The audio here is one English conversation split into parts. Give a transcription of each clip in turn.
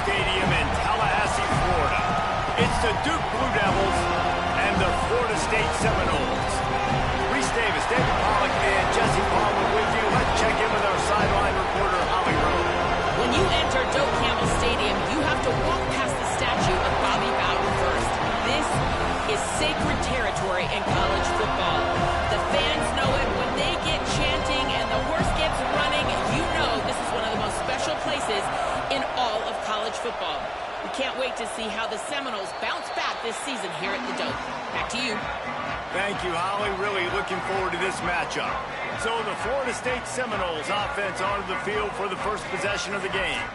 Stadium in Tallahassee, Florida. It's the Duke Blue Devils and the Florida State Seminoles. Reese Davis, David Pollack, and Jesse Palmer with you. Let's check in with our sideline reporter, Holly Rowe. When you enter Doak Campbell Stadium, you have to walk past the statue of Bobby Bowden first. This is sacred territory in college football. The fans know it. When they get chanting and the horse gets running, you know this is one of the most special places in all of college football. We can't wait to see how the Seminoles bounce back this season here at the Doak. Back to you. Thank you, Holly. Really looking forward to this matchup. So the Florida State Seminoles offense onto the field for the first possession of the game.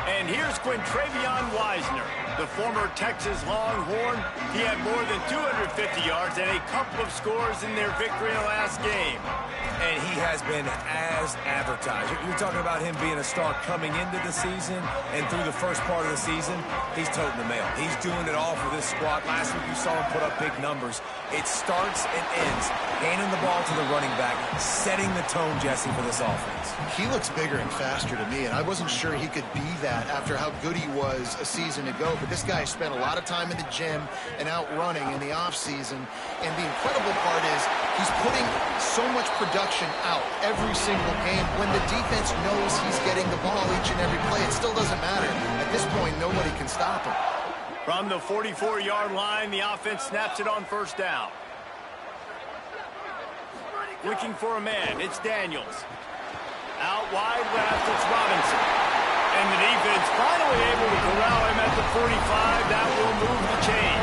And here's Quintravion Wisner, the former Texas Longhorn. He had more than 250 yards and a couple of scores in their victory in the last game. And he has been as advertised. You're talking about him being a star coming into the season, and through the first part of the season, he's toting the mail. He's doing it all for this squad. Last week you saw him put up big numbers. It starts and ends handing the ball to the running back, setting the tone, Jesse, for this offense. He looks bigger and faster to me, and I wasn't sure he could be that after how good he was a season ago. But this guy spent a lot of time in the gym and out running in the offseason. And the incredible part is he's putting so much production out every single game. When the defense knows he's getting the ball each and every play, it still doesn't matter. At this point, nobody can stop him. From the 44-yard line, the offense snaps it on first down. Looking for a man, it's Daniels. Out wide left, it's Robinson. And the defense finally able to corral him at the 45. That will move the chain.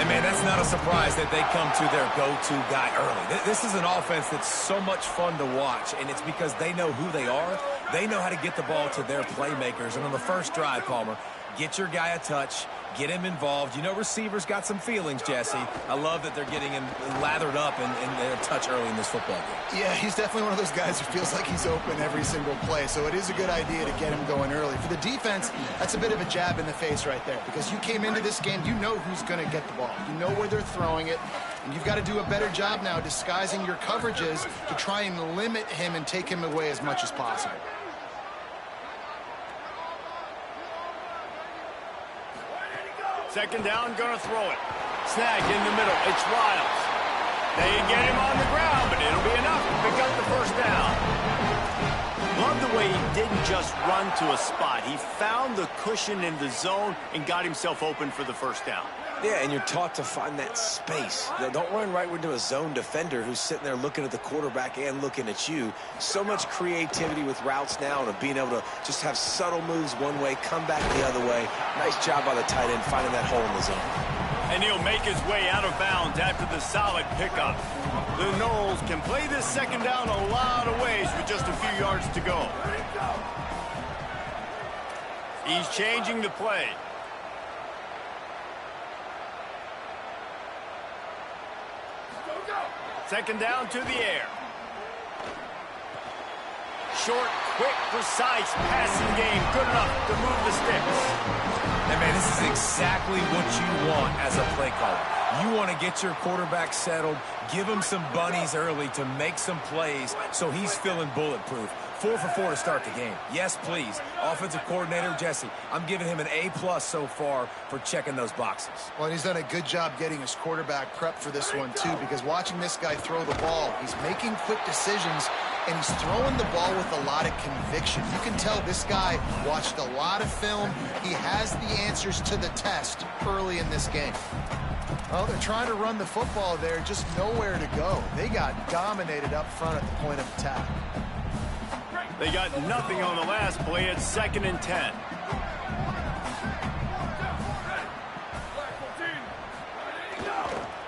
And, man, that's not a surprise that they come to their go-to guy early. This is an offense that's so much fun to watch, and it's because they know who they are. They know how to get the ball to their playmakers. And on the first drive, Palmer, get your guy a touch, get him involved. You know receivers got some feelings, Jesse. I love that they're getting him lathered up and a touch early in this football game. Yeah, he's definitely one of those guys who feels like he's open every single play, so it is a good idea to get him going early. For the defense, that's a bit of a jab in the face right there, because you came into this game, you know who's going to get the ball. You know where they're throwing it, and you've got to do a better job now disguising your coverages to try and limit him and take him away as much as possible. Second down, gonna throw it. Snag in the middle, it's Riles. They get him on the ground, but it'll be enough to pick up the first down. Love the way he didn't just run to a spot. He found the cushion in the zone and got himself open for the first down. Yeah, and you're taught to find that space. Don't run right into a zone defender who's sitting there looking at the quarterback and looking at you. So much creativity with routes now and being able to just have subtle moves one way, come back the other way. Nice job by the tight end finding that hole in the zone. And he'll make his way out of bounds after the solid pickup. The Noles can play this second down a lot of ways with just a few yards to go. He's changing the play. Second down to the air. Short, quick, precise passing game. Good enough to move the sticks. And, man, this is exactly what you want as a play caller. You want to get your quarterback settled, give him some bunnies early to make some plays so he's feeling bulletproof. 4 for 4 to start the game. Yes, please. Offensive coordinator Jesse, I'm giving him an A+ so far for checking those boxes. Well, and he's done a good job getting his quarterback prepped for this one, too, because watching this guy throw the ball, he's making quick decisions, and he's throwing the ball with a lot of conviction. You can tell this guy watched a lot of film. He has the answers to the test early in this game. Well, they're trying to run the football there, just nowhere to go. They got dominated up front at the point of attack. They got nothing on the last play. It's 2nd and 10.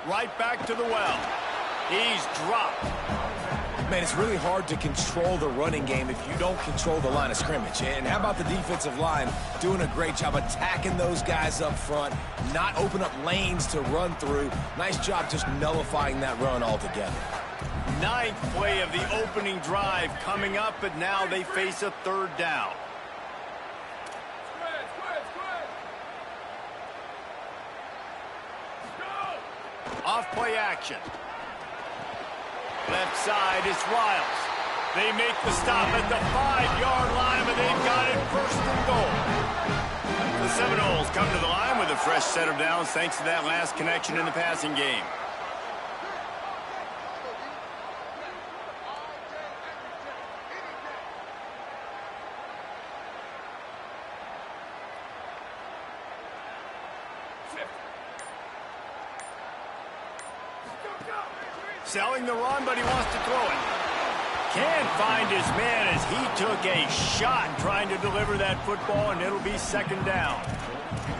Right back to the well. He's dropped. Man, it's really hard to control the running game if you don't control the line of scrimmage. And how about the defensive line doing a great job attacking those guys up front, not open up lanes to run through. Nice job just nullifying that run altogether. 9th play of the opening drive coming up, but now they face a 3rd down. Off play action. Left side is Riles. They make the stop at the 5-yard line, but they've got it first and goal. The Seminoles come to the line with a fresh set of downs thanks to that last connection in the passing game. Selling the run, but he wants to throw it. Can't find his man as he took a shot trying to deliver that football, and it'll be second down.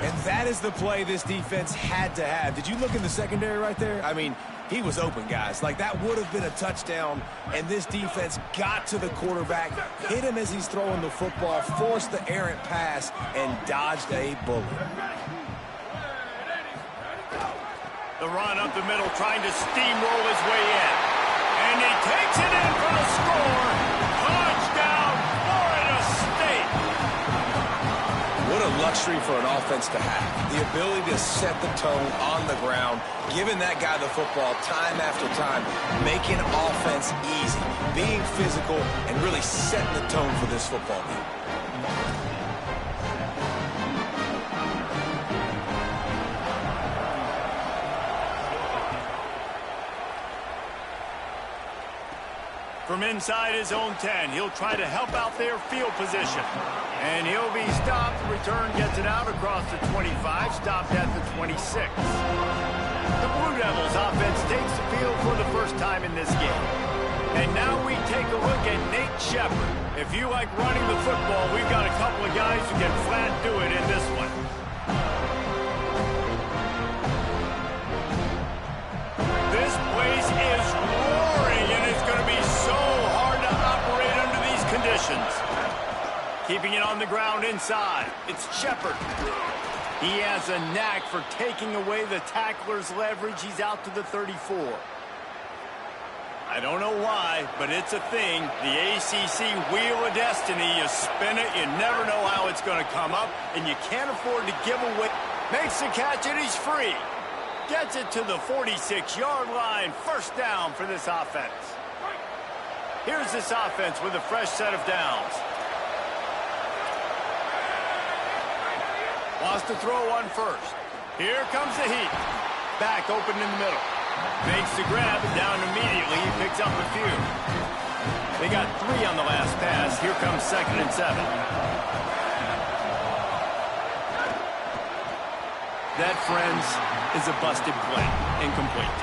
And that is the play this defense had to have. Did you look in the secondary right there? I mean, he was open, guys. Like, that would have been a touchdown, and this defense got to the quarterback, hit him as he's throwing the football, forced the errant pass, and dodged a bullet. The run up the middle, trying to steamroll his way in. And he takes it in for the score. Touchdown, Florida State. What a luxury for an offense to have. The ability to set the tone on the ground, giving that guy the football time after time, making offense easy, being physical, and really setting the tone for this football game. From inside his own 10, he'll try to help out their field position. And he'll be stopped. Return gets it out across the 25, stopped at the 26. The Blue Devils offense takes the field for the first time in this game. And now we take a look at Nate Shepard. If you like running the football, we've got a couple of guys who can flat do it in this one. This place is roaring, and it's going to be so hard to operate under these conditions. Keeping it on the ground inside. It's Shepard. He has a knack for taking away the tackler's leverage. He's out to the 34. I don't know why, but it's a thing. The ACC Wheel of Destiny. You spin it, you never know how it's going to come up, and you can't afford to give away. Makes the catch, and he's free. Gets it to the 46-yard line. First down for this offense. Here's this offense with a fresh set of downs. Wants to throw one first. Here comes the heat. Back open in the middle. Makes the grab and down immediately. He picks up a few. They got 3 on the last pass. Here comes 2nd and 7. That, friends, is a busted play. Incomplete.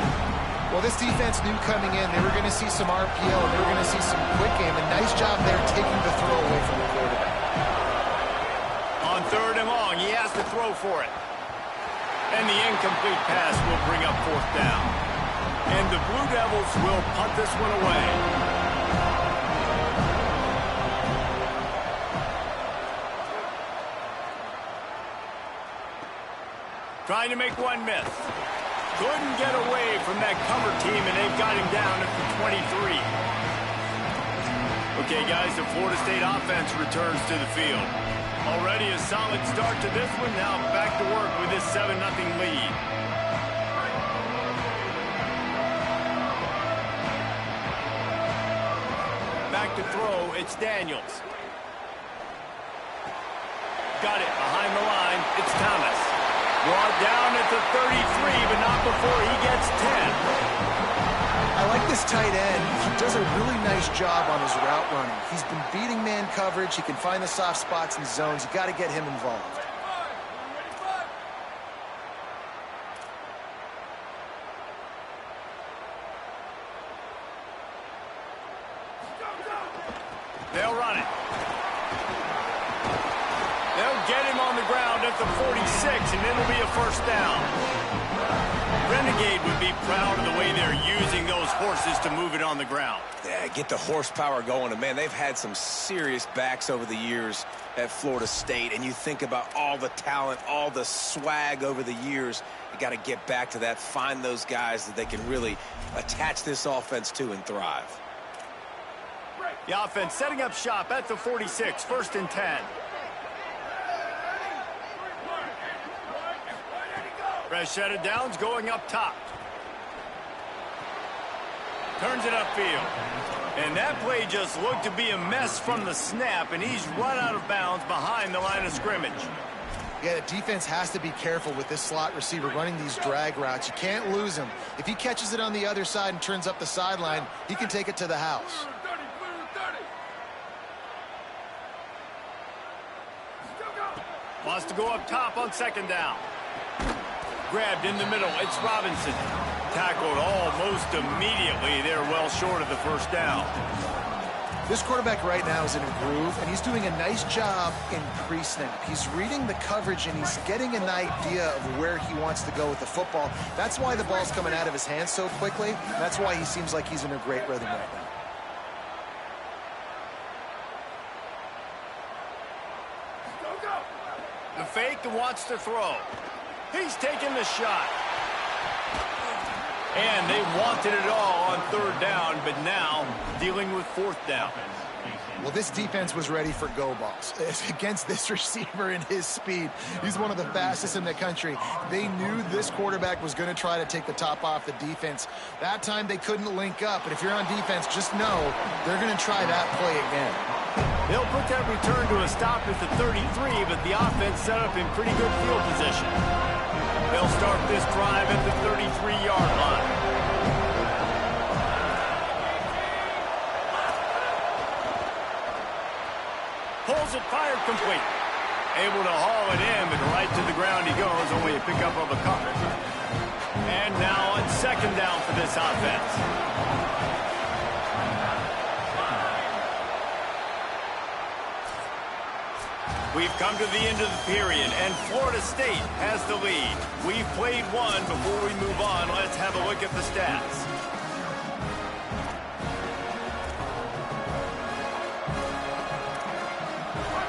Well, this defense knew coming in they were going to see some RPO, and they were going to see some quick game, and nice job there taking the throw away from the quarterback. On 3rd and long, he has to throw for it. And the incomplete pass will bring up 4th down. And the Blue Devils will punt this one away. Trying to make one miss. Couldn't get away from that cover team, and they've got him down at the 23. Okay, guys, the Florida State offense returns to the field. Already a solid start to this one. Now back to work with this 7-0 lead. Back to throw, it's Daniels. Got it behind the line, it's Thomas. Brought down at the 33, but not before he gets 10. I like this tight end. He does a really nice job on his route running. He's been beating man coverage. He can find the soft spots and zones. You got to get him involved. They'll run it. They'll get him on the ground at the 46, and it'll be a first down. Renegade would be proud of the way they're using those horses to move it on the ground. Yeah, get the horsepower going. And, man, they've had some serious backs over the years at Florida State. And you think about all the talent, all the swag over the years. You got to get back to that, find those guys that they can really attach this offense to and thrive. The offense setting up shop at the 46, 1st and 10. Fresh set of downs going up top. Turns it upfield. And that play just looked to be a mess from the snap, and he's run out of bounds behind the line of scrimmage. Yeah, the defense has to be careful with this slot receiver running these drag routes. You can't lose him. If he catches it on the other side and turns up the sideline, he can take it to the house. Wants to go up top on second down. Grabbed in the middle. It's Robinson. Tackled almost immediately. They're well short of the first down. This quarterback right now is in a groove, and he's doing a nice job in pre-snap. He's reading the coverage, and he's getting an idea of where he wants to go with the football. That's why the ball's coming out of his hands so quickly. That's why he seems like he's in a great rhythm right now. The fake and wants to throw. He's taking the shot. And they wanted it all on third down, but now dealing with fourth down. Well, this defense was ready for go balls. Against this receiver and his speed, he's one of the fastest in the country. They knew this quarterback was going to try to take the top off the defense. That time they couldn't link up, but if you're on defense, just know they're going to try that play again. They'll put that return to a stop at the 33, but the offense set up in pretty good field position. They'll start this drive at the 33-yard line. Pulls it, fired complete. Able to haul it in, but right to the ground he goes, only a pickup of a couple. And now on second down for this offense. We've come to the end of the period, and Florida State has the lead. We've played one. Before we move on, let's have a look at the stats.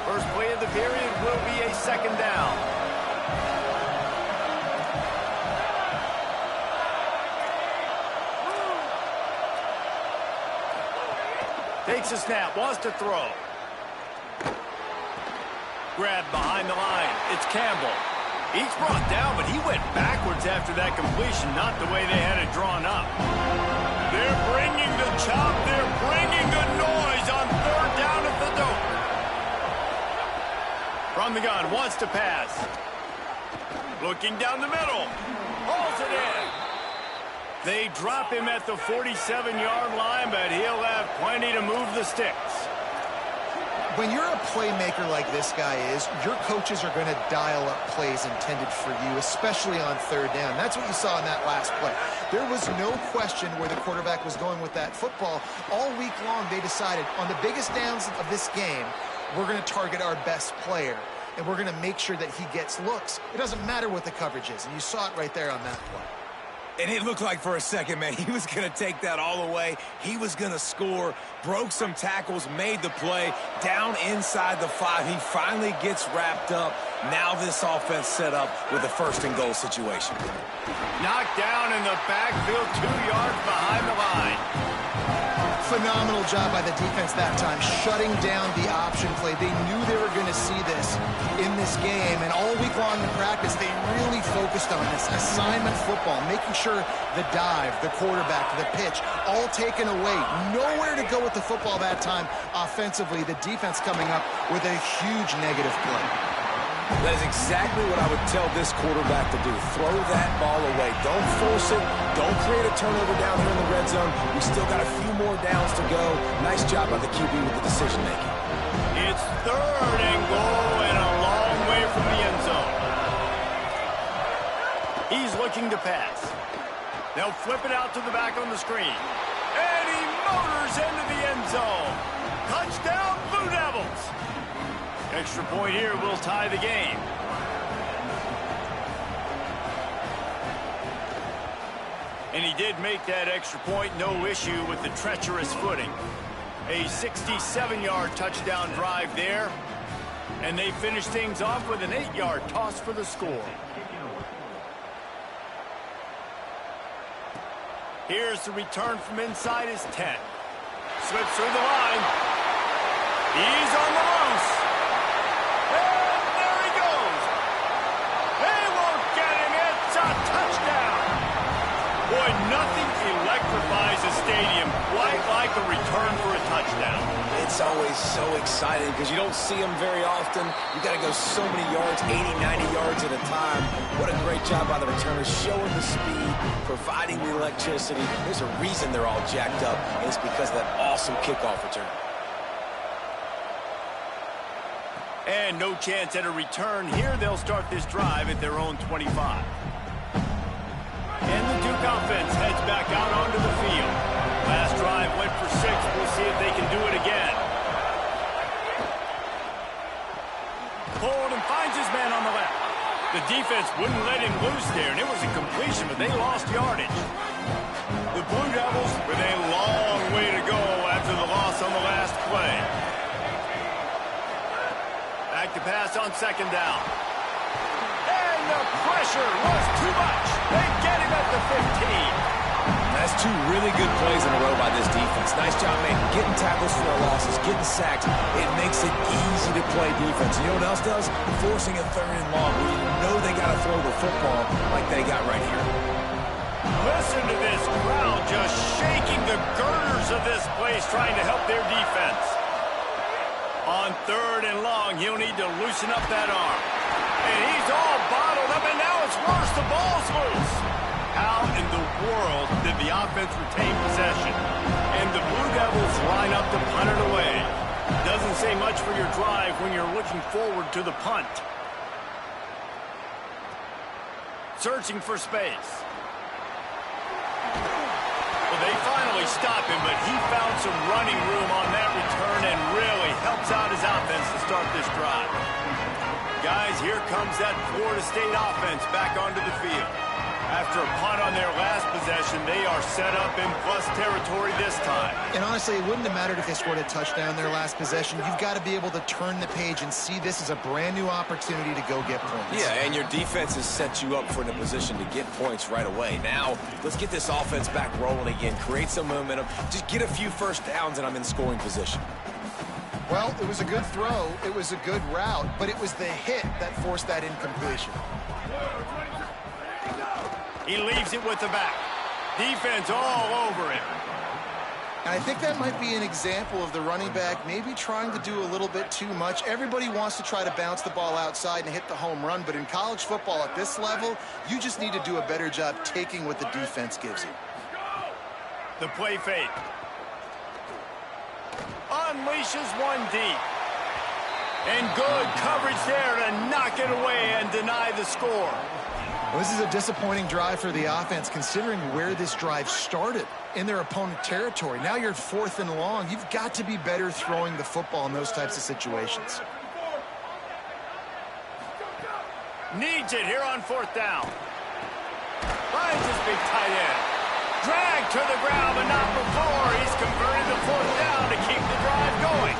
First play of the period will be a second down. Takes a snap, wants to throw. Grabbed behind the line. It's Campbell. He's brought down, but he went backwards after that completion, not the way they had it drawn up. They're bringing the chop. They're bringing the noise on third down at the Doak. From the gun, wants to pass. Looking down the middle. Hauls it in. They drop him at the 47-yard line, but he'll have plenty to move the sticks. When you're a playmaker like this guy is, your coaches are going to dial up plays intended for you, especially on third down. That's what you saw in that last play. There was no question where the quarterback was going with that football. All week long, they decided on the biggest downs of this game, we're going to target our best player, and we're going to make sure that he gets looks. It doesn't matter what the coverage is, and you saw it right there on that play. And it looked like for a second, man, he was going to take that all the way. He was going to score, broke some tackles, made the play, down inside the 5. He finally gets wrapped up. Now this offense set up with a first-and-goal situation. Knocked down in the backfield, 2 yards behind the line. Phenomenal job by the defense that time, shutting down the option play. They knew they were going to see this in this game, and all week long in practice, they really focused on this assignment football, making sure the dive, the quarterback, the pitch, all taken away. Nowhere to go with the football that time offensively. The defense coming up with a huge negative play. That is exactly what I would tell this quarterback to do. Throw that ball away. Don't force it. Don't create a turnover down here in the red zone. We still got a few more downs to go. Nice job by the QB with the decision-making. It's third and goal and a long way from the end zone. He's looking to pass. They'll flip it out to the back on the screen. And he motors into the end zone. Touchdown, Blue Devils. Extra point here will tie the game. And he did make that extra point, no issue with the treacherous footing. A 67-yard touchdown drive there. And they finish things off with an 8-yard toss for the score. Here's the return from inside his 10. Slips through the line. He's on the loose. And there he goes. They won't get him. It's a touchdown. Boy, nothing electrifies a stadium, quite like a return for a touchdown. It's always so exciting because you don't see them very often. You got to go so many yards, 80, 90 yards at a time. What a great job by the returners, showing the speed, providing the electricity. There's a reason they're all jacked up, and it's because of that awesome kickoff return. And no chance at a return here. They'll start this drive at their own 25. And the Duke offense heads back out onto the field. Last drive went for 6. We'll see if they can do it again. Hold and finds his man on the left. The defense wouldn't let him loose there, and it was a completion, but they lost yardage. The Blue Devils with a long way to go after the loss on the last play. Back to pass on second down. And the pressure was too much. They get him at the 15. That's 2 really good plays in a row by this defense. Nice job, man, getting tackles for their losses, getting sacks. It makes it easy to play defense. You know what else does? Forcing a 3rd and long where you know they got to throw the football like they got right here. Listen to this crowd just shaking the girders of this place, trying to help their defense. On 3rd and long, he'll need to loosen up that arm. And he's all bottled up, and now it's worse. The ball's loose. How in the world did the offense retain possession? And the Blue Devils line up to punt it away. Doesn't say much for your drive when you're looking forward to the punt. Searching for space. Well, they finally stop him, but he found some running room on that return and really helps out his offense to start this drive. Guys, here comes that Florida State offense back onto the field. After a punt on their last possession, they are set up in plus territory this time. And honestly, it wouldn't have mattered if they scored a touchdown their last possession. You've got to be able to turn the page and see this as a brand new opportunity to go get points. Yeah, and your defense has set you up for a position to get points right away. Now, let's get this offense back rolling again. Create some momentum. Just get a few first downs, and I'm in scoring position. Well, it was a good throw. It was a good route, but it was the hit that forced that incompletion. He leaves it with the back. Defense all over him. And I think that might be an example of the running back maybe trying to do a little bit too much. Everybody wants to try to bounce the ball outside and hit the home run, but in college football at this level, you just need to do a better job taking what the defense gives you. The play fake. Unleashes one deep. And good coverage there to knock it away and deny the score. Well, this is a disappointing drive for the offense, considering where this drive started in their opponent territory. Now you're at 4th and long. You've got to be better throwing the football in those types of situations. Needs it here on 4th down. Finds his big tight end. Dragged to the ground, but not before. He's converted the 4th down to keep the drive going.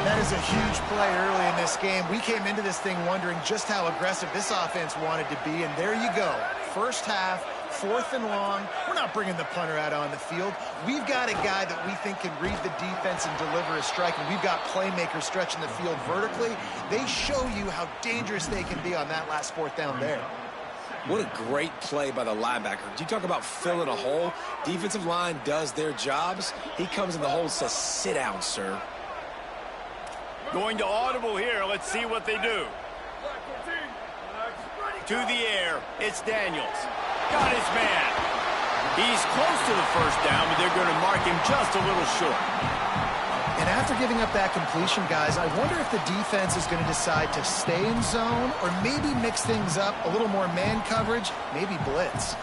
That is a huge play early in this game. We came into this thing wondering just how aggressive this offense wanted to be, and there you go. First half, 4th and long. We're not bringing the punter out on the field. We've got a guy that we think can read the defense and deliver a strike, and we've got playmakers stretching the field vertically. They show you how dangerous they can be on that last 4th down there. What a great play by the linebacker. You talk about filling a hole. Defensive line does their jobs. He comes in the hole and says, "Sit down, sir." Going to audible here. Let's see what they do. To the air. It's Daniels. Got his man. He's close to the first down, but they're going to mark him just a little short. And after giving up that completion, guys, I wonder if the defense is going to decide to stay in zone or maybe mix things up, a little more man coverage, maybe blitz.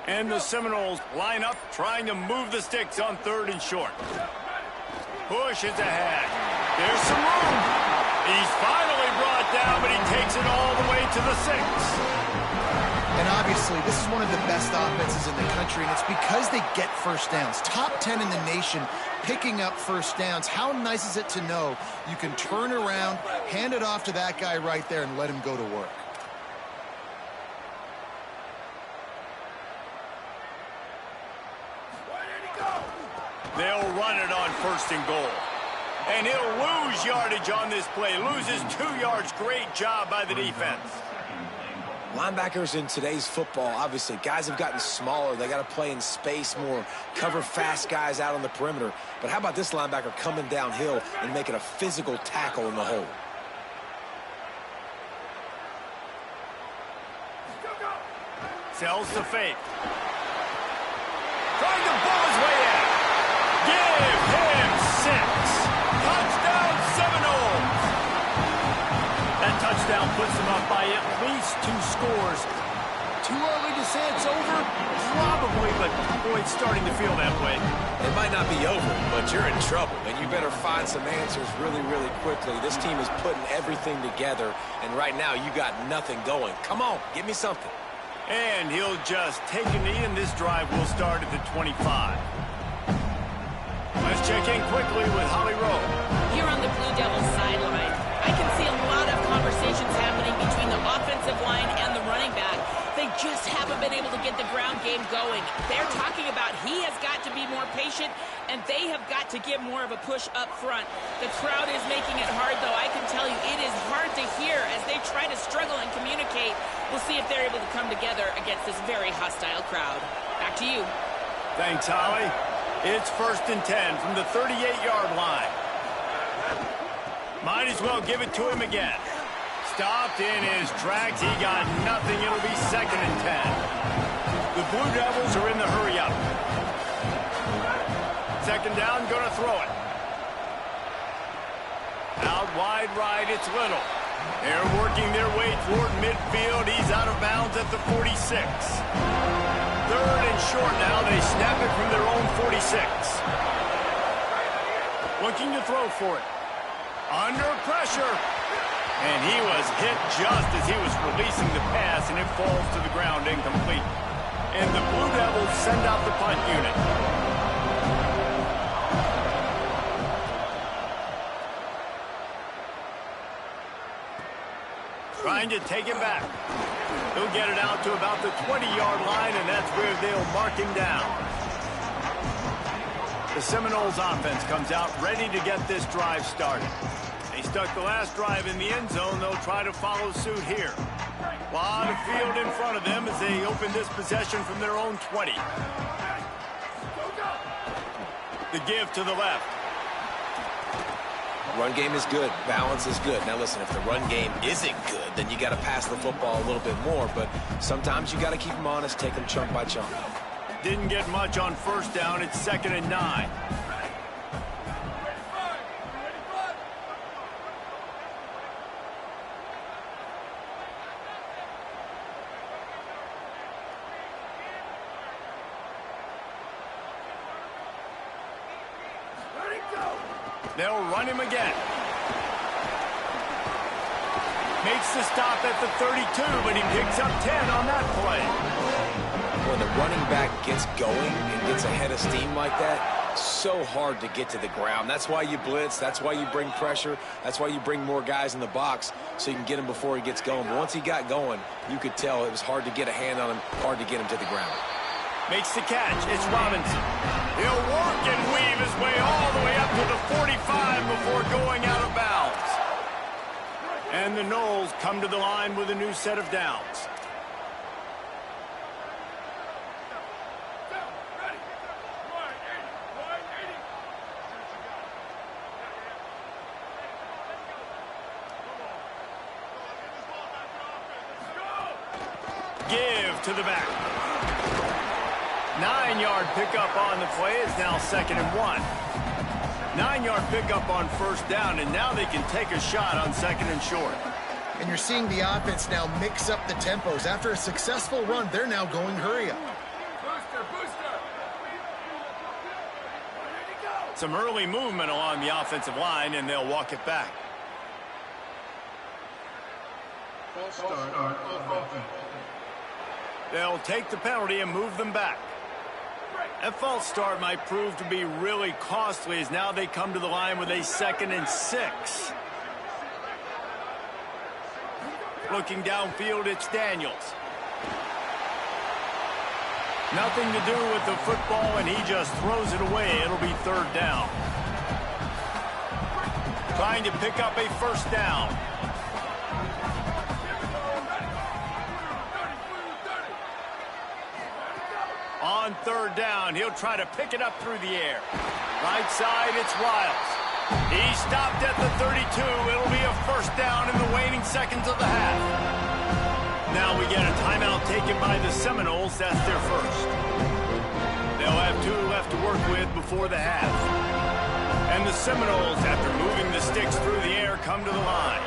And the Seminoles line up, trying to move the sticks on 3rd and short. Pushes ahead. There's some room. He's finally brought down, but he takes it all the way to the 6. And obviously, this is one of the best offenses in the country, and it's because they get first downs. Top 10 in the nation picking up first downs. How nice is it to know you can turn around, hand it off to that guy right there, and let him go to work? first and goal. And he'll lose yardage on this play. Loses 2 yards. Great job by the defense. Linebackers in today's football, obviously, guys have gotten smaller. They got to play in space more, cover fast guys out on the perimeter. But how about this linebacker coming downhill and making a physical tackle in the hole? Sells the fake. Trying to ball his way out. Give him 6. Touchdown Seminoles. That touchdown puts them up by at least 2 scores. Too early to say it's over? Probably, but boy, it's starting to feel that way. It might not be over, but you're in trouble, and you better find some answers really, really quickly. This team is putting everything together, and right now you got nothing going. Come on, give me something. And he'll just take a knee, and this drive will start at the 25. Let's check in quickly with Holly Rowe. Here on the Blue Devils sideline, I can see a lot of conversations happening between the offensive line and the running back. They just haven't been able to get the ground game going. They're talking about he has got to be more patient, and they have got to give more of a push up front. The crowd is making it hard, though. I can tell you it is hard to hear as they try to struggle and communicate. We'll see if they're able to come together against this very hostile crowd. Back to you. Thanks, Holly. It's 1st and 10 from the 38-yard line. Might as well give it to him again. Stopped in his tracks. He got nothing. It'll be 2nd and 10. The Blue Devils are in the hurry up. 2nd down, gonna throw it. Out wide right, it's Little. They're working their way toward midfield. He's out of bounds at the 46. 3rd and short now. They snap it from their own 46. Looking to throw for it. Under pressure. And he was hit just as he was releasing the pass, and it falls to the ground incomplete. And the Blue Devils send out the punt unit. Trying to take it back. He'll get it out to about the 20-yard line, and that's where they'll mark him down. The Seminoles offense comes out ready to get this drive started. They stuck the last drive in the end zone. They'll try to follow suit here. A lot of field in front of them as they open this possession from their own 20. The give to the left. Run game is good. Balance is good. Now, listen, if the run game isn't good, then you got to pass the football a little bit more. But sometimes you got to keep them honest, take them chunk by chunk. Didn't get much on 1st down. It's 2nd and 9. They'll run him again. Makes the stop at the 32, but he picks up 10 on that play. When the running back gets going and gets ahead of steam like that, so hard to get to the ground. That's why you blitz. That's why you bring pressure. That's why you bring more guys in the box so you can get him before he gets going. But once he got going, you could tell it was hard to get a hand on him, hard to get him to the ground. Makes the catch. It's Robinson. He'll work and weave his way all the way up to the 45 before going out of bounds. And the Noles come to the line with a new set of downs. Give to the back. 9-yard pickup on the play. It's now 2nd and 1. 9-yard pickup on 1st down, and now they can take a shot on 2nd and short. And you're seeing the offense now mix up the tempos. After a successful run, they're now going hurry up. Some early movement along the offensive line, and they'll walk it back. They'll take the penalty and move them back. That false start might prove to be really costly as now they come to the line with a 2nd and 6. Looking downfield, it's Daniels. Nothing to do with the football, and he just throws it away. It'll be 3rd down. trying to pick up a first down. On third down, he'll try to pick it up through the air. Right side, it's Riles. He stopped at the 32. It'll be a first down in the waning seconds of the half. Now we get a timeout taken by the Seminoles. That's their first. They'll have 2 left to work with before the half. And the Seminoles, after moving the sticks through the air, come to the line.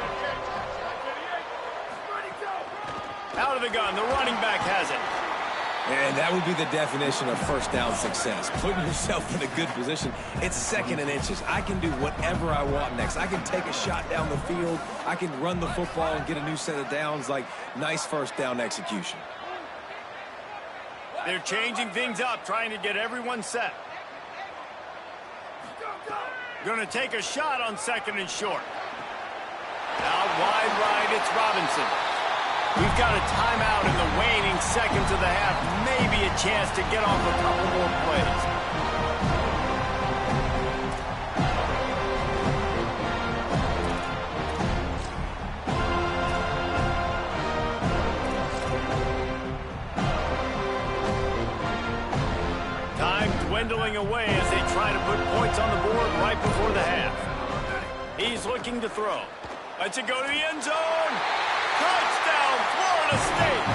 Out of the gun, the running back has it. And that would be the definition of first down success. Putting yourself in a good position. It's second and inches. I can do whatever I want next. I can take a shot down the field. I can run the football and get a new set of downs. Like, nice first down execution. They're changing things up, trying to get everyone set. Going to take a shot on second and short. Out wide right, it's Robinson. We've got a timeout in the waning seconds of the half. Maybe a chance to get off a couple more plays. Time dwindling away as they try to put points on the board right before the half. He's looking to throw. Lets it go to the end zone. Touchdown, Florida State.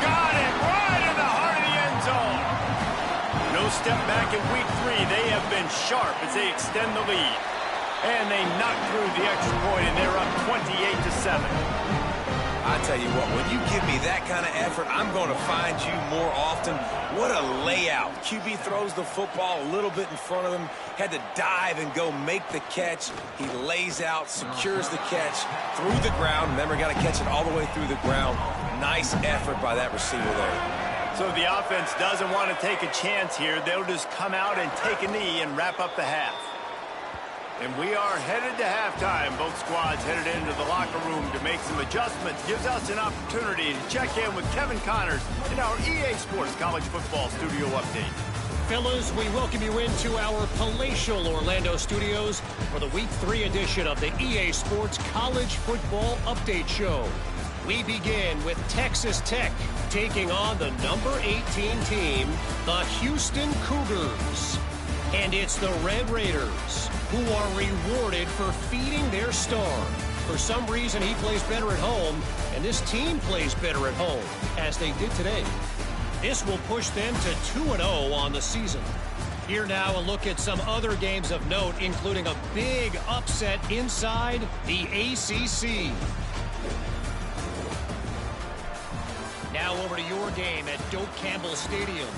Got it right in the heart of the end zone. No step back in week 3. They have been sharp as they extend the lead. And they knock through the extra point, and they're up 28-7. I tell you what, when you give me that kind of effort, I'm going to find you more often. What a layout. QB throws the football a little bit in front of him, had to dive and go make the catch. He lays out, secures the catch through the ground. Remember, got to catch it all the way through the ground. Nice effort by that receiver there. So the offense doesn't want to take a chance here. They'll just come out and take a knee and wrap up the half. And we are headed to halftime. Both squads headed into the locker room to make some adjustments. Gives us an opportunity to check in with Kevin Connors in our EA Sports College Football Studio Update. Fellas, we welcome you into our palatial Orlando studios for the Week 3 edition of the EA Sports College Football Update Show. We begin with Texas Tech taking on the number 18 team, the Houston Cougars. And it's the Red Raiders who are rewarded for feeding their star. For some reason, he plays better at home, and this team plays better at home, as they did today. This will push them to 2-0 on the season. Here now, a look at some other games of note, including a big upset inside the ACC. Now over to your game at Doak Campbell Stadium.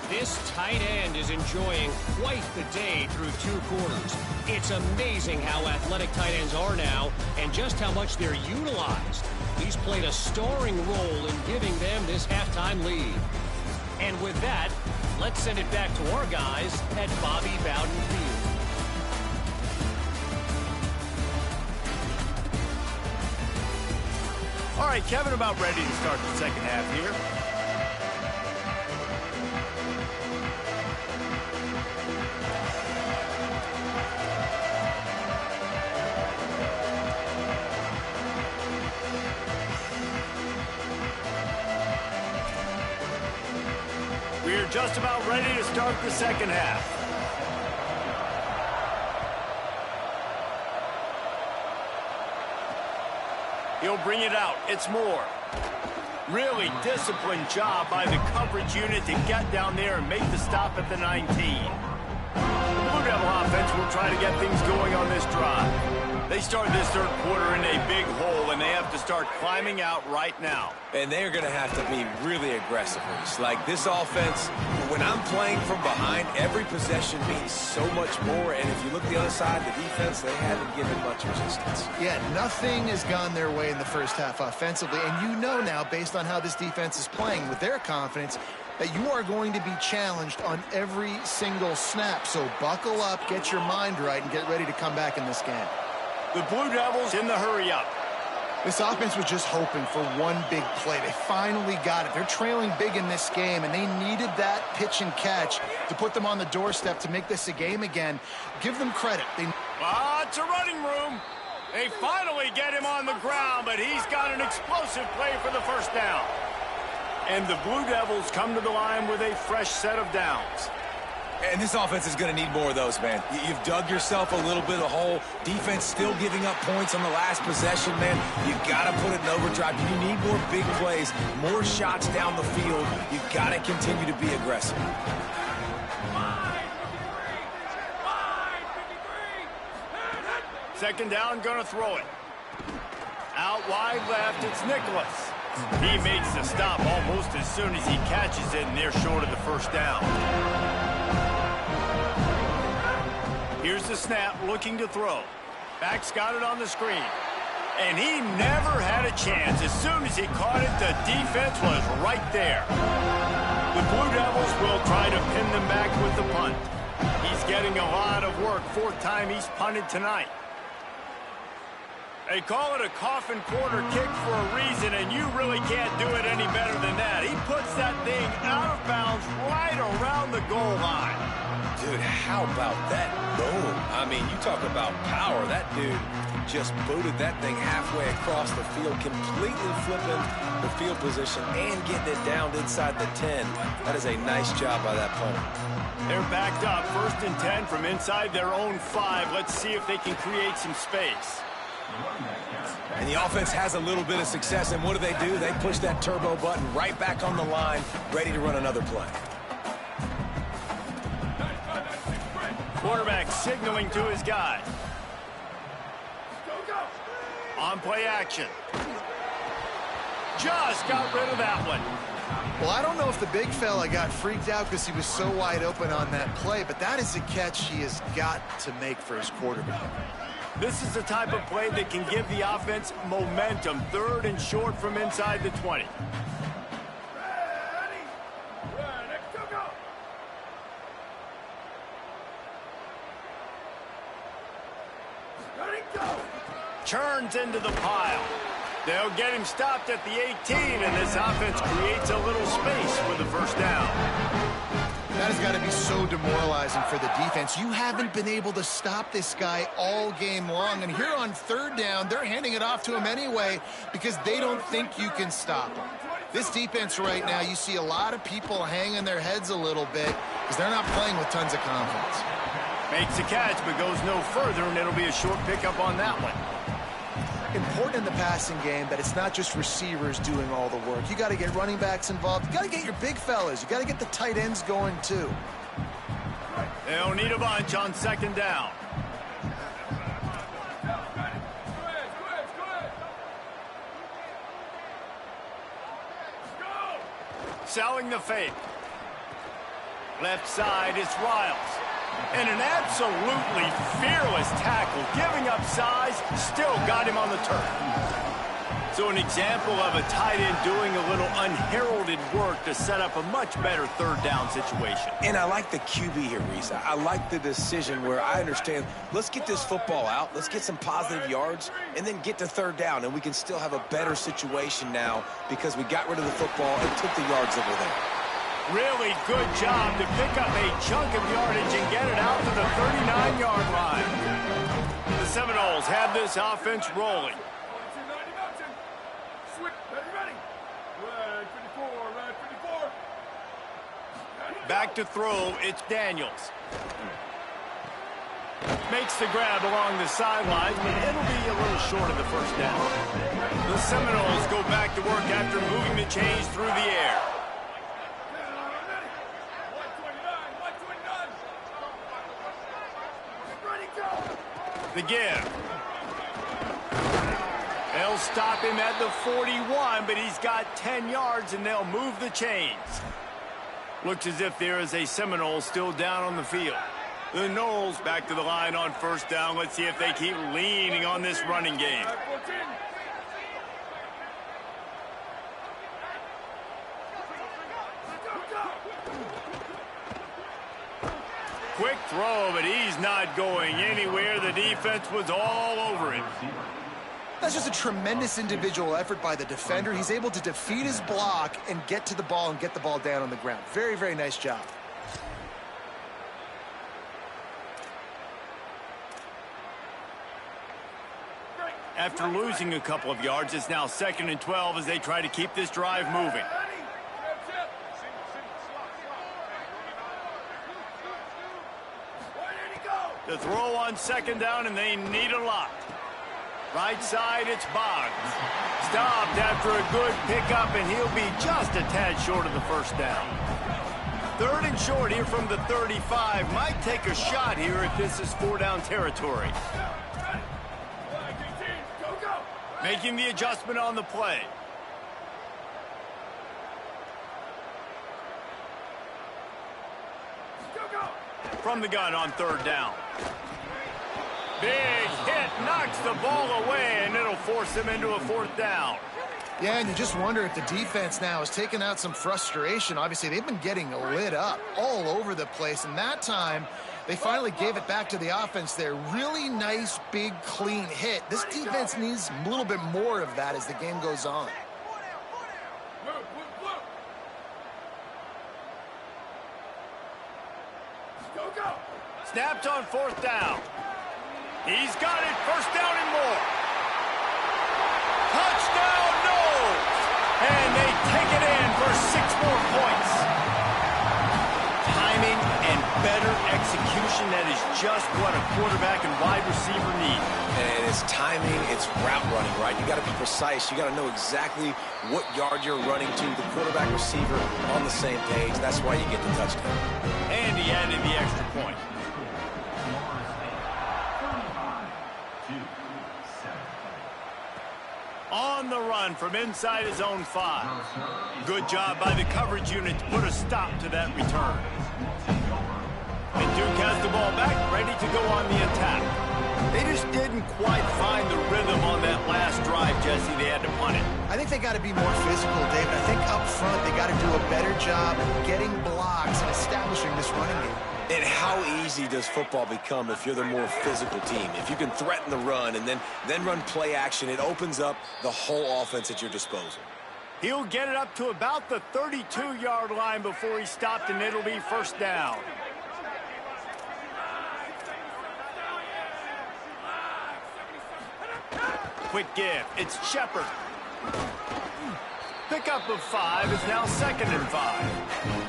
This tight end is enjoying quite the day through 2 quarters. It's amazing how athletic tight ends are now and just how much they're utilized. He's played a starring role in giving them this halftime lead. And with that, let's send it back to our guys at Bobby Bowden Field. All right, Kevin, about ready to start the second half here. We're just about ready to start the second half. He'll bring it out. It's Moore. Really disciplined job by the coverage unit to get down there and make the stop at the 19. The Blue Devil offense will try to get things going on this drive. They start this third quarter in a big hole, and they have to start climbing out right now. And they're going to have to be really aggressive. It's like this offense, when I'm playing from behind, every possession means so much more. And if you look the other side, the defense, they haven't given much resistance. Yeah, nothing has gone their way in the first half offensively. And you know now, based on how this defense is playing with their confidence, that you are going to be challenged on every single snap. So buckle up, get your mind right, and get ready to come back in this game. The Blue Devils in the hurry-up. This offense was just hoping for one big play. They finally got it. They're trailing big in this game, and they needed that pitch and catch to put them on the doorstep to make this a game again. Give them credit. Lots of running room. They finally get him on the ground, but he's got an explosive play for the first down. And the Blue Devils come to the line with a fresh set of downs. And this offense is going to need more of those, man. You've dug yourself a little bit of hole. Defense still giving up points on the last possession, man. You got to put it in overdrive. You need more big plays, more shots down the field. You got to continue to be aggressive. Second down, gonna throw it. Out wide left, it's Nicholas. He makes the stop almost as soon as he catches it, and they're short of the first down. Here's the snap, looking to throw. Back's got it on the screen. And he never had a chance. As soon as he caught it, the defense was right there. The Blue Devils will try to pin them back with the punt. He's getting a lot of work. Fourth time he's punted tonight. They call it a coffin quarter kick for a reason, and you really can't do it any better than that. He puts that thing out of bounds right around the goal line. Dude, how about that boom? I mean, you talk about power. That dude just booted that thing halfway across the field, completely flipping the field position and getting it down inside the 10. That is a nice job by that punter. They're backed up, 1st and 10 from inside their own 5. Let's see if they can create some space. And the offense has a little bit of success, and what do? They push that turbo button right back on the line, ready to run another play. Quarterback signaling to his guy. On play action. Just got rid of that one. Well, I don't know if the big fella got freaked out because he was so wide open on that play, but that is a catch he has got to make for his quarterback. This is the type of play that can give the offense momentum. 3rd and short from inside the 20. Turns into the pile. They'll get him stopped at the 18, and this offense creates a little space for the first down. That has got to be so demoralizing for the defense. You haven't been able to stop this guy all game long, and here on 3rd down, they're handing it off to him anyway because they don't think you can stop him. This defense right now, you see a lot of people hanging their heads a little bit because they're not playing with tons of confidence. Makes a catch, but goes no further, and it'll be a short pickup on that one. Important in the passing game that it's not just receivers doing all the work. You got to get running backs involved. You got to get your big fellas. You got to get the tight ends going too. They'll need a bunch on 2nd down. Selling the fake. Left side is Riles. And an absolutely fearless tackle, giving up size, still got him on the turf. So an example of a tight end doing a little unheralded work to set up a much better 3rd down situation. And I like the QB here, Reese. I like the decision where I understand, let's get this football out, let's get some positive yards, and then get to 3rd down, and we can still have a better situation now because we got rid of the football and took the yards that were there. Really good job to pick up a chunk of yardage and get it out to the 39-yard line. The Seminoles have this offense rolling. Back to throw, it's Daniels. Makes the grab along the sidelines, but it'll be a little short of the first down. The Seminoles go back to work after moving the chains through the air. The give. They'll stop him at the 41, but he's got 10 yards, and they'll move the chains. Looks as if there is a Seminole still down on the field. The Noles back to the line on 1st down. Let's see if they keep leaning on this running game. Quick throw, but he's not going anywhere. The defense was all over him. That's just a tremendous individual effort by the defender. He's able to defeat his block and get to the ball and get the ball down on the ground. Very, very nice job. After losing a couple of yards, it's now 2nd and 12 as they try to keep this drive moving. The throw on 2nd down, and they need a lot. Right side, it's Boggs. Stopped after a good pickup, and he'll be just a tad short of the first down. 3rd and short here from the 35. Might take a shot here if this is 4-down territory. Making the adjustment on the play. From the gun on 3rd down. Big hit, knocks the ball away, and it'll force him into a 4th down. Yeah, and you just wonder if the defense now is taking out some frustration. Obviously, they've been getting lit up all over the place, and that time they finally gave it back to the offense there. Really nice, big, clean hit. This defense needs a little bit more of that as the game goes on. Snapped on 4th down. He's got it, 1st down and more. Touchdown, no! And they take it in for 6 more points. Timing and better execution, that is just what a quarterback and wide receiver need. And it's timing, it's route running, right? You got to be precise. You got to know exactly what yard you're running to. The quarterback receiver on the same page. That's why you get the touchdown. And he added the extra point. On the run from inside his own 5. Good job by the coverage unit to put a stop to that return. And Duke has the ball back, ready to go on the attack. They just didn't quite find the rhythm on that last drive, Jesse. They had to punt it. I think they got to be more physical, David. I think up front they got to do a better job getting blocks and establishing this running game. And how easy does football become if you're the more physical team? If you can threaten the run and then run play action, it opens up the whole offense at your disposal. He'll get it up to about the 32-yard line before he stopped, and it'll be 1st down. Quick give. It's Shepard. Pickup of 5 is now 2nd and 5.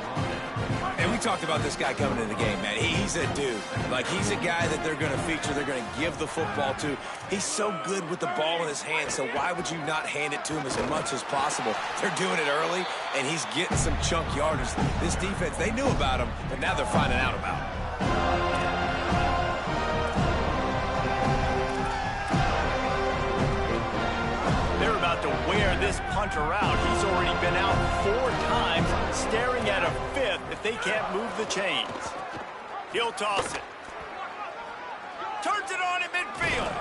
And we talked about this guy coming into the game, man. He's a dude. Like, he's a guy that they're going to feature, they're going to give the football to. He's so good with the ball in his hand, so why would you not hand it to him as much as possible? They're doing it early, and he's getting some chunk yardage. This defense, they knew about him, but now they're finding out about him. They're about to wear this punter out. He's already been out 4 times, staring at a 5th if they can't move the chains. He'll toss it. Turns it on in midfield.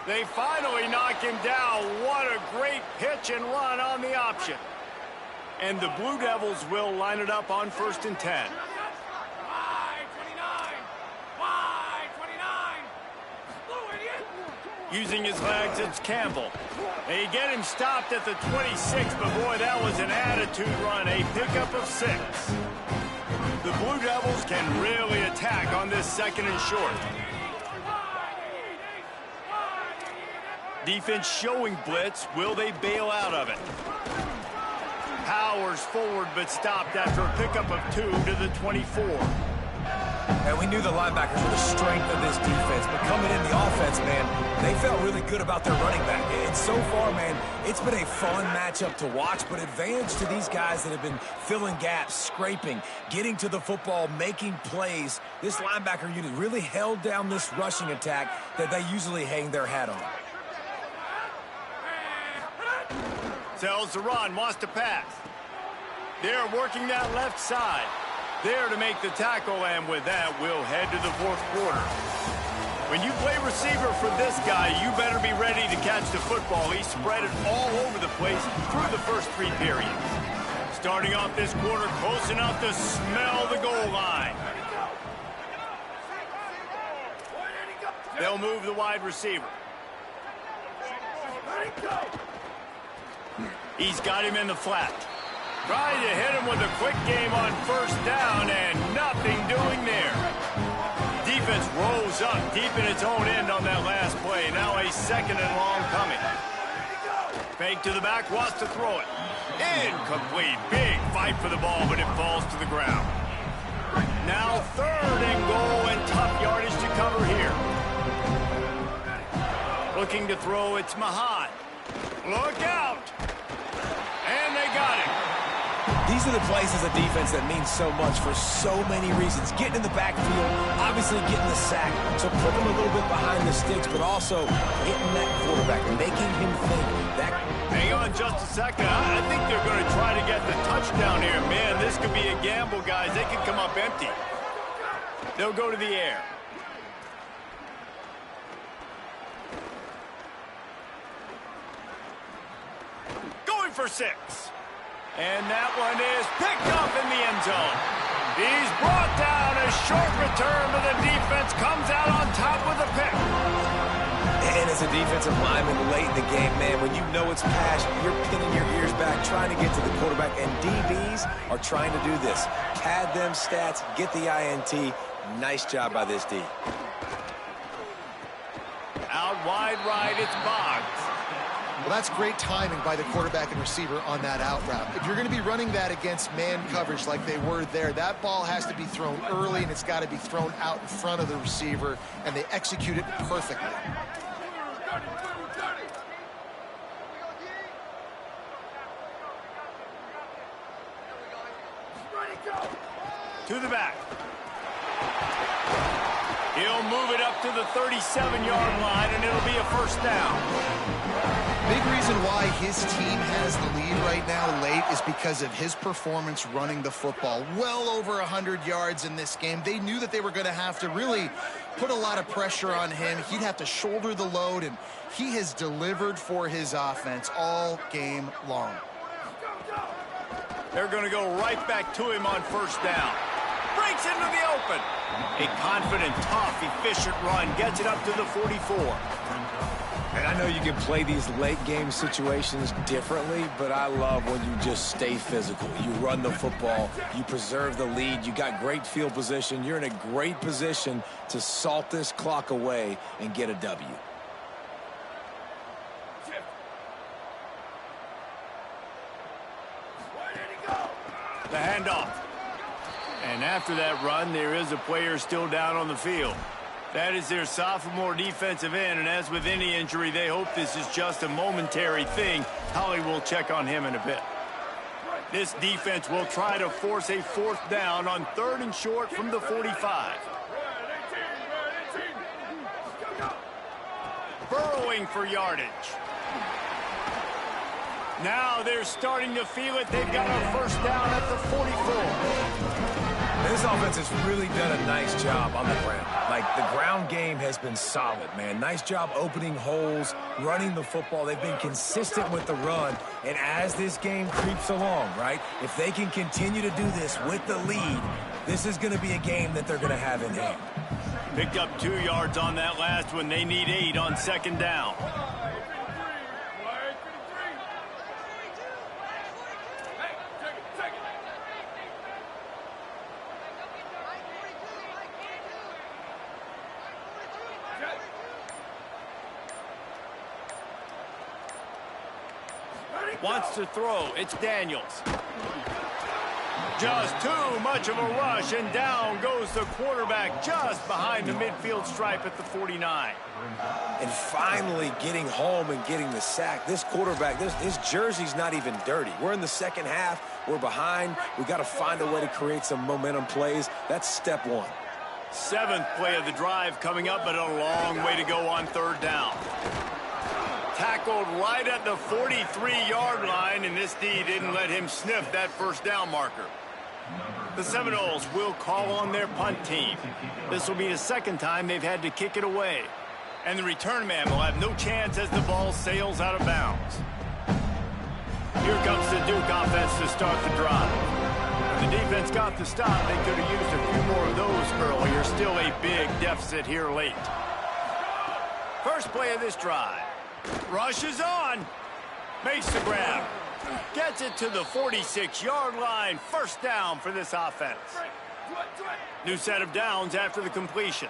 They finally knock him down. What a great pitch and run on the option. And the Blue Devils will line it up on 1st and 10. Using his legs, it's Campbell. They get him stopped at the 26, but boy, that was an attitude run, a pickup of 6. The Blue Devils can really attack on this 2nd and short. Defense showing blitz. Will they bail out of it? Powers forward, but stopped after a pickup of 2 to the 24. And we knew the linebackers were the strength of this defense, but coming in the offense, man, they felt really good about their running back. And so far, man, it's been a fun matchup to watch, but advantage to these guys that have been filling gaps, scraping, getting to the football, making plays. This linebacker unit really held down this rushing attack that they usually hang their hat on. Sells the run, wants to pass. They're working that left side. There to make the tackle, and with that, we'll head to the 4th quarter. When you play receiver for this guy, you better be ready to catch the football. He spread it all over the place through the first 3 periods. Starting off this quarter, close enough to smell the goal line. They'll move the wide receiver. He's got him in the flat. Trying to hit him with a quick game on 1st down, and nothing doing there. defense rose up deep in its own end on that last play. Now a second and long coming. Fake to the back, wants to throw it. Incomplete. Big fight for the ball, but it falls to the ground. Now third and goal and tough yardage to cover here. Looking to throw, it's Mahan. Look out. And they got it. These are the plays as a defense that mean so much for so many reasons. Getting in the backfield, obviously getting the sack, so put them a little bit behind the sticks, but also hitting that quarterback, making him think that. Hang on just a second. I think they're going to try to get the touchdown here. Man, this could be a gamble, guys. They could come up empty. They'll go to the air. Going for 6. And that one is picked up in the end zone. He's brought down. A short return, but the defense comes out on top with a pick. And as a defensive lineman late in the game, man, when you know it's pass, you're pinning your ears back, trying to get to the quarterback, and DBs are trying to do this. Pad them stats, get the INT. Nice job by this D. Out wide right, it's Boggs. Well, that's great timing by the quarterback and receiver on that out route. If you're going to be running that against man coverage like they were there, that ball has to be thrown early, and it's got to be thrown out in front of the receiver, and they execute it perfectly. To the back. He'll move it up to the 37-yard line, and it'll be a first down. Big reason why his team has the lead right now late is because of his performance running the football. Well over 100 yards in this game. They knew that they were going to have to really put a lot of pressure on him. He'd have to shoulder the load, and he has delivered for his offense all game long. They're going to go right back to him on first down. Breaks into the open. A confident, tough, efficient run. Gets it up to the 44. And I know you can play these late game situations differently, but I love when you just stay physical. You run the football, you preserve the lead, you got great field position. You're in a great position to salt this clock away and get a W. The handoff. And after that run, there is a player still down on the field. That is their sophomore defensive end, and as with any injury, they hope this is just a momentary thing. Holly will check on him in a bit. This defense will try to force a fourth down on 3rd and short from the 45. Burrowing for yardage. Now they're starting to feel it. They've got a first down at the 44. This offense has really done a nice job on the ground. Like, the ground game has been solid, man. Nice job opening holes, running the football. They've been consistent with the run. And as this game creeps along, right, if they can continue to do this with the lead, this is going to be a game that they're going to have in hand. Picked up 2 yards on that last one. They need 8 on 2nd down. Wants to throw. It's Daniels. Just too much of a rush, and down goes the quarterback just behind the midfield stripe at the 49. And finally getting home and getting the sack. This quarterback, his jersey's not even dirty. We're in the second half. We're behind. We got to find a way to create some momentum plays. That's step 1. 7th play of the drive coming up, but a long way to go on 3rd down. Tackled right at the 43-yard line, and this D didn't let him sniff that first down marker. The Seminoles will call on their punt team. This will be the 2nd time they've had to kick it away. And the return man will have no chance as the ball sails out of bounds. Here comes the Duke offense to start the drive. When the defense got the stop, they could have used a few more of those earlier. Still a big deficit here late. First play of this drive. Rushes on. Makes the grab. Gets it to the 46-yard line. First down for this offense. New set of downs after the completion.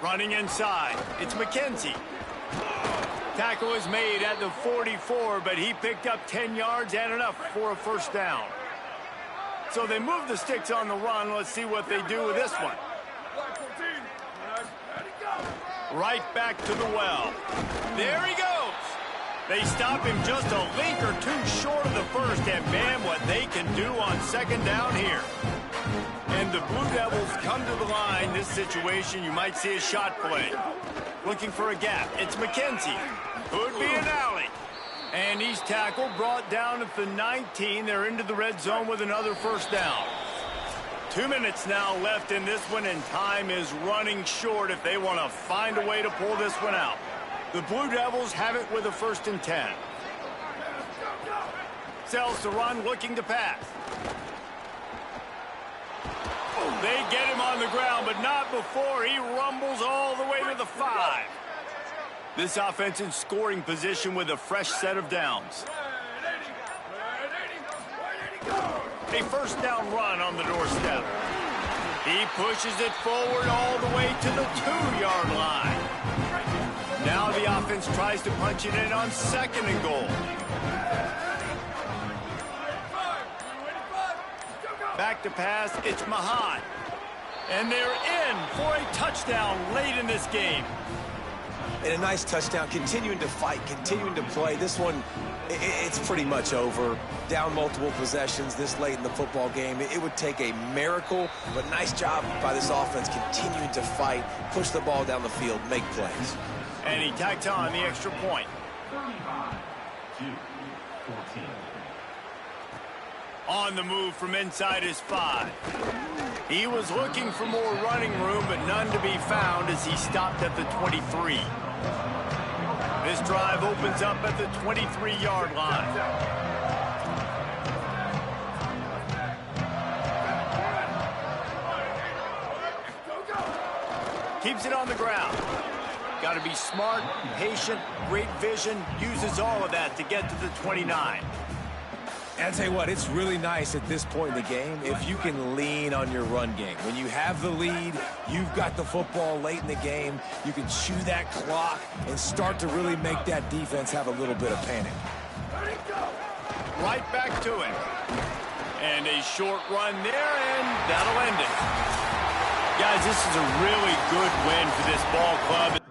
Running inside, it's McKenzie. Tackle is made at the 44, but he picked up 10 yards and enough for a first down. So they move the sticks on the run. Let's see what they do with this one. Right back to the well. There he goes. They stop him just a link or two short of the first, and man, what they can do on second down here. And the Blue Devils come to the line. This situation, you might see a shot play. Looking for a gap. It's McKenzie. Could be an alley. And he's tackled, brought down at the 19. They're into the red zone with another first down. 2 minutes now left in this one, and time is running short if they want to find a way to pull this one out. The Blue Devils have it with a 1st and 10. Sells to run, looking to pass. They get him on the ground, but not before he rumbles all the way to the 5. This offense in scoring position with a fresh set of downs. A first down run on the doorstep. He pushes it forward all the way to the 2-yard line. Now the offense tries to punch it in on 2nd and goal. Back to pass, it's Mahan. And they're in for a touchdown late in this game. And a nice touchdown, continuing to fight, continuing to play. This one, it's pretty much over. Down multiple possessions this late in the football game. It would take a miracle, but nice job by this offense continuing to fight, push the ball down the field, make plays. And he tacks on the extra point. 35-14. On the move from inside his 5. He was looking for more running room, but none to be found as he stopped at the 23. This drive opens up at the 23-yard line. Keeps it on the ground. Got to be smart, patient, great vision, uses all of that to get to the 29. And I'll tell you what, it's really nice at this point in the game if you can lean on your run game. When you have the lead, you've got the football late in the game, you can chew that clock and start to really make that defense have a little bit of panic. Right back to it. And a short run there, and that'll end it. Guys, this is a really good win for this ball club.